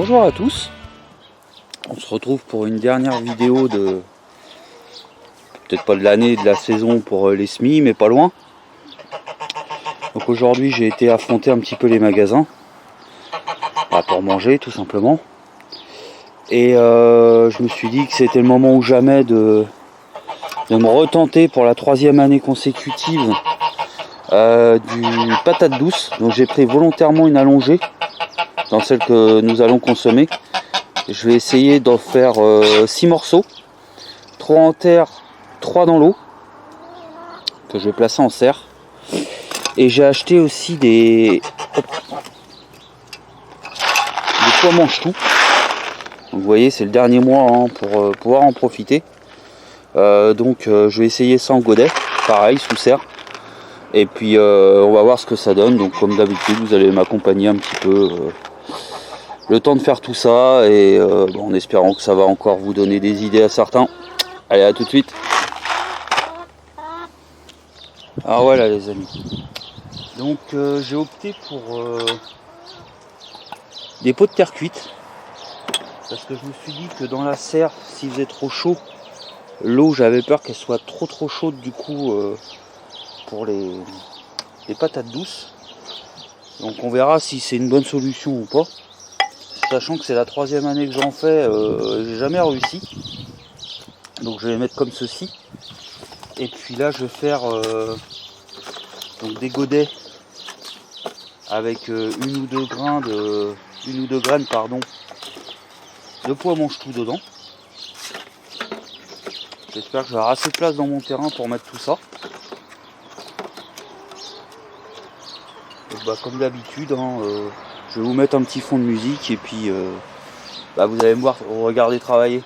Bonjour à tous, on se retrouve pour une dernière vidéo de, peut-être pas de l'année, de la saison pour les semis, mais pas loin. Donc aujourd'hui j'ai été affronter un petit peu les magasins, pour manger tout simplement. Et je me suis dit que c'était le moment ou jamais de me retenter pour la 3e année consécutive du patate douce. Donc j'ai pris volontairement une allongée dans celle que nous allons consommer. Je vais essayer d'en faire 6 morceaux, 3 en terre, 3 dans l'eau, que je vais placer en serre. Et j'ai acheté aussi des pois mange-tout. Donc vous voyez, c'est le dernier mois pour pouvoir en profiter. Donc je vais essayer ça en godet, pareil, sous serre. Et puis on va voir ce que ça donne. Donc comme d'habitude, vous allez m'accompagner un petit peu le temps de faire tout ça. Et en espérant que ça va encore vous donner des idées à certains. Allez, à tout de suite. Alors voilà les amis. Donc j'ai opté pour des pots de terre cuite. Parce que je me suis dit que dans la serre, s'il faisait trop chaud, l'eau, j'avais peur qu'elle soit trop chaude du coup pour les patates douces. Donc on verra si c'est une bonne solution ou pas. Sachant que c'est la 3e année que j'en fais, j'ai jamais réussi. Donc je vais les mettre comme ceci. Et puis là je vais faire donc des godets avec une ou deux graines de pois mange-tout dedans. J'espère que j'aurai assez de place dans mon terrain pour mettre tout ça. Et comme d'habitude, je vais vous mettre un petit fond de musique et puis vous allez me voir regarder travailler.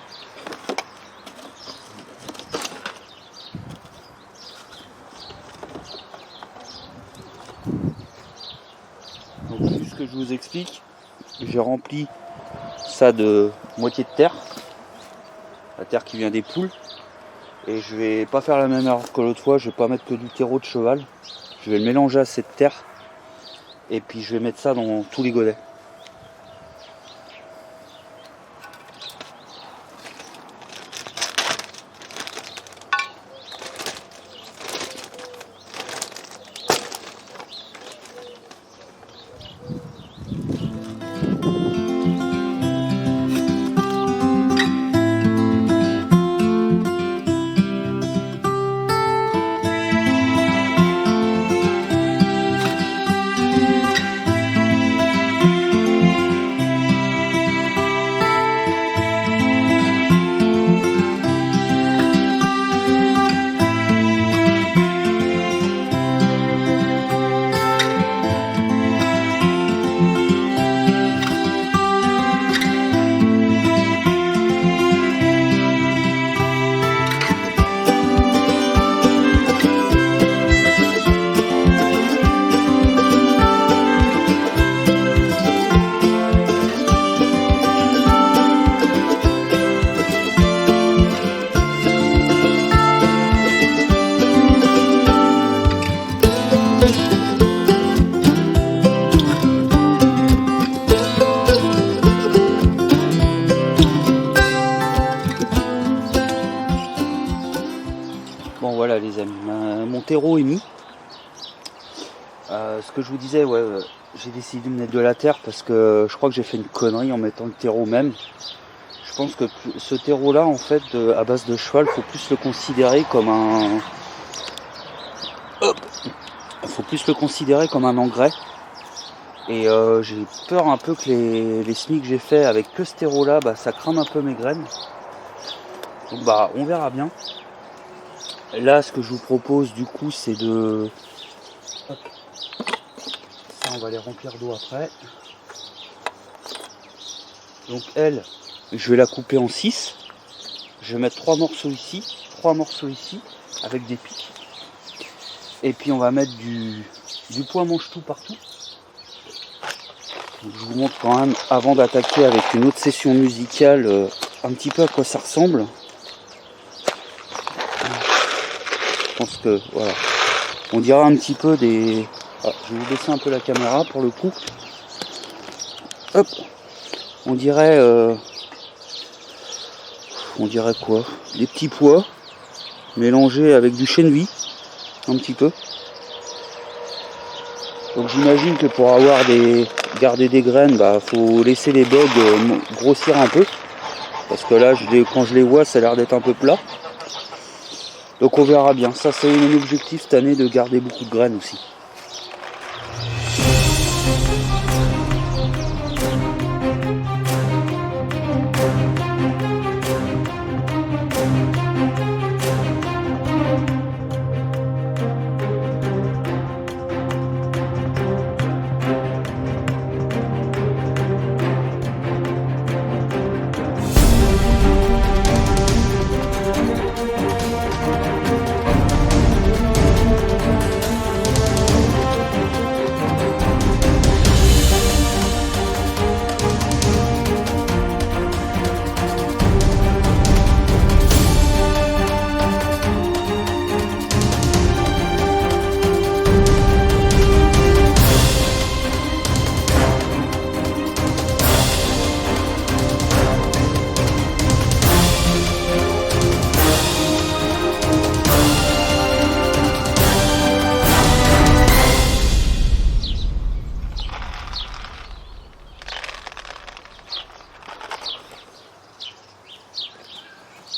Donc juste que je vous explique, j'ai rempli ça de moitié de terre, la terre qui vient des poules. Et je vais pas faire la même erreur que l'autre fois, je vais pas mettre que du terreau de cheval. Je vais le mélanger à cette terre. Et puis je vais mettre ça dans tous les godets. Bon voilà les amis, mon terreau est mis. Ce que je vous disais, j'ai décidé de mettre de la terre parce que je crois que j'ai fait une connerie en mettant le terreau même. Je pense que ce terreau là en fait à base de cheval, faut plus le considérer comme un. Faut plus le considérer comme un engrais. Et j'ai peur un peu que les semis que j'ai fait avec que ce terreau là, ça crame un peu mes graines. Donc on verra bien. Là, ce que je vous propose du coup, c'est de... Ça, on va les remplir d'eau après. Donc elle, je vais la couper en 6. Je vais mettre 3 morceaux ici, 3 morceaux ici, avec des pics. Et puis on va mettre du pois mange-tout partout. Donc, je vous montre quand même, avant d'attaquer avec une autre session musicale, un petit peu à quoi ça ressemble. Je pense que voilà, on dira un petit peu des... je vais vous baisser un peu la caméra pour le coup. Hop. on dirait quoi? Des petits pois mélangés avec du chènevis, un petit peu. Donc j'imagine que pour garder des graines, faut laisser les bugs grossir un peu. Parce que là, quand je les vois, ça a l'air d'être un peu plat. Donc on verra bien. Ça, c'est mon objectif cette année, de garder beaucoup de graines aussi.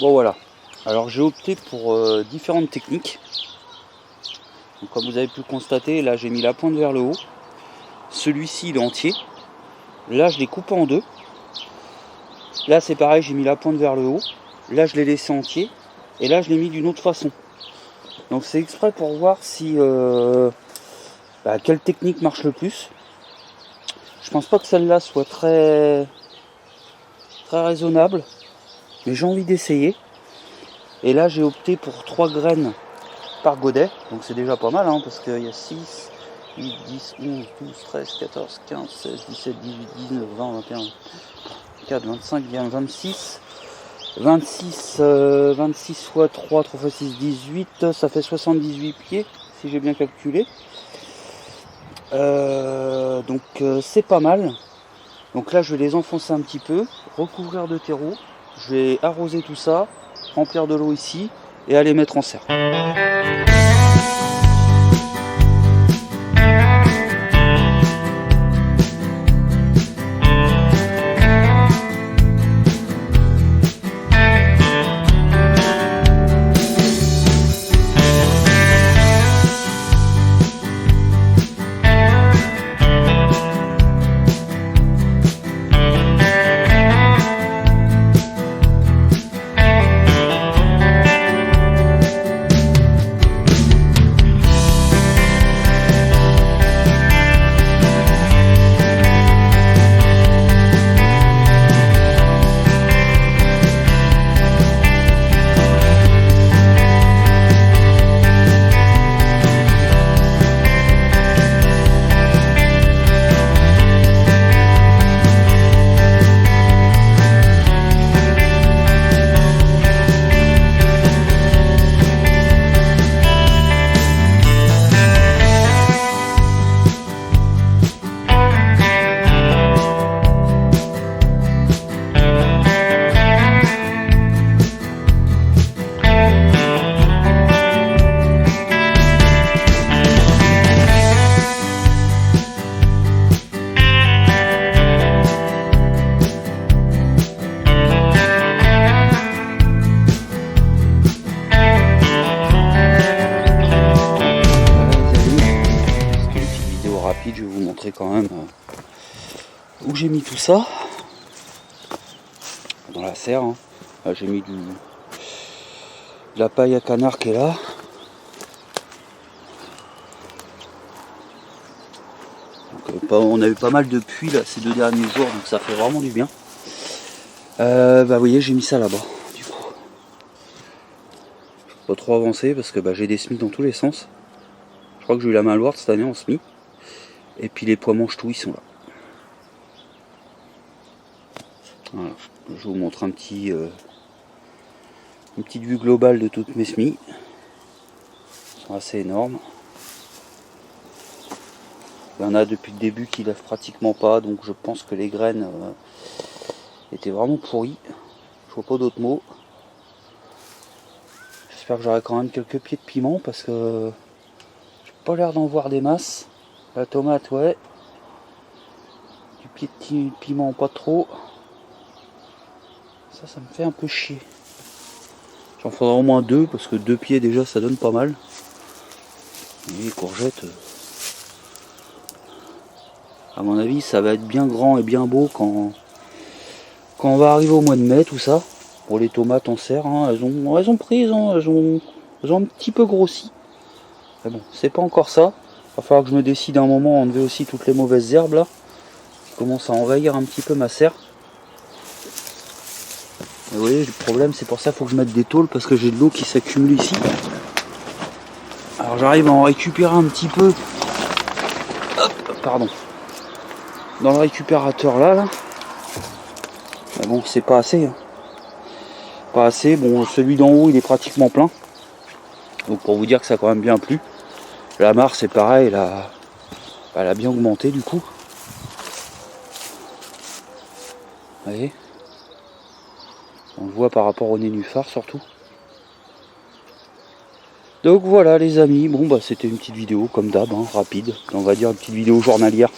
Bon voilà, alors j'ai opté pour différentes techniques. Donc, comme vous avez pu le constater, là j'ai mis la pointe vers le haut. Celui-ci il est entier. Là je l'ai coupé en deux. Là c'est pareil, j'ai mis la pointe vers le haut. Là je l'ai laissé entier. Et là je l'ai mis d'une autre façon. Donc c'est exprès pour voir si quelle technique marche le plus. Je pense pas que celle-là soit très raisonnable. Mais j'ai envie d'essayer. Et là j'ai opté pour 3 graines par godet. Donc c'est déjà pas mal, parce qu'il y a 6, 8, 10, 11, 12, 13, 14, 15, 16, 17, 18, 19, 20, 21, 24, 25, 26. 26 fois 3, 3 fois 6, 18. Ça fait 78 pieds, si j'ai bien calculé. Donc c'est pas mal. Donc là je vais les enfoncer un petit peu, recouvrir de terreau. Je vais arroser tout ça, remplir de l'eau ici et aller mettre en serre. Je vais vous montrer quand même où j'ai mis tout ça dans la serre. Là, j'ai mis de la paille à canard qui est là. Donc, on a eu pas mal de pluie là ces 2 derniers jours, donc ça fait vraiment du bien. Vous voyez, j'ai mis ça là-bas. Du coup, je peux pas trop avancer parce que j'ai des semis dans tous les sens. Je crois que j'ai eu la main lourde cette année en semis. Et puis les pois mange-tout, ils sont là. Voilà. Je vous montre une petite vue globale de toutes mes semis. Ils sont assez énormes. Il y en a depuis le début qui lèvent pratiquement pas, donc je pense que les graines était vraiment pourri. Je vois pas d'autres mots. J'espère que j'aurai quand même quelques pieds de piment parce que j'ai pas l'air d'en voir des masses. La tomate, ouais. Du pied de piment, pas trop. Ça me fait un peu chier. J'en faudra au moins 2 parce que 2 pieds déjà ça donne pas mal. Et les courgettes, à mon avis, ça va être bien grand et bien beau quand on va arriver au mois de mai, tout ça. Pour les tomates en serre, hein, elles ont pris, elles ont un petit peu grossi. Mais bon, c'est pas encore ça. Il va falloir que je me décide à un moment à enlever aussi toutes les mauvaises herbes là, qui commencent à envahir un petit peu ma serre. Et vous voyez, le problème, c'est pour ça qu'il faut que je mette des tôles parce que j'ai de l'eau qui s'accumule ici. Alors j'arrive à en récupérer un petit peu. Hop, pardon. Dans le récupérateur là. Mais bon, c'est pas assez. Hein. Pas assez. Bon, celui d'en haut, il est pratiquement plein. Donc pour vous dire que ça a quand même bien plu. La mare, c'est pareil, elle a bien augmenté du coup. Vous voyez, on le voit par rapport au nénuphar surtout. Donc voilà les amis, bon bah c'était une petite vidéo comme d'hab, hein, rapide, on va dire une petite vidéo journalière.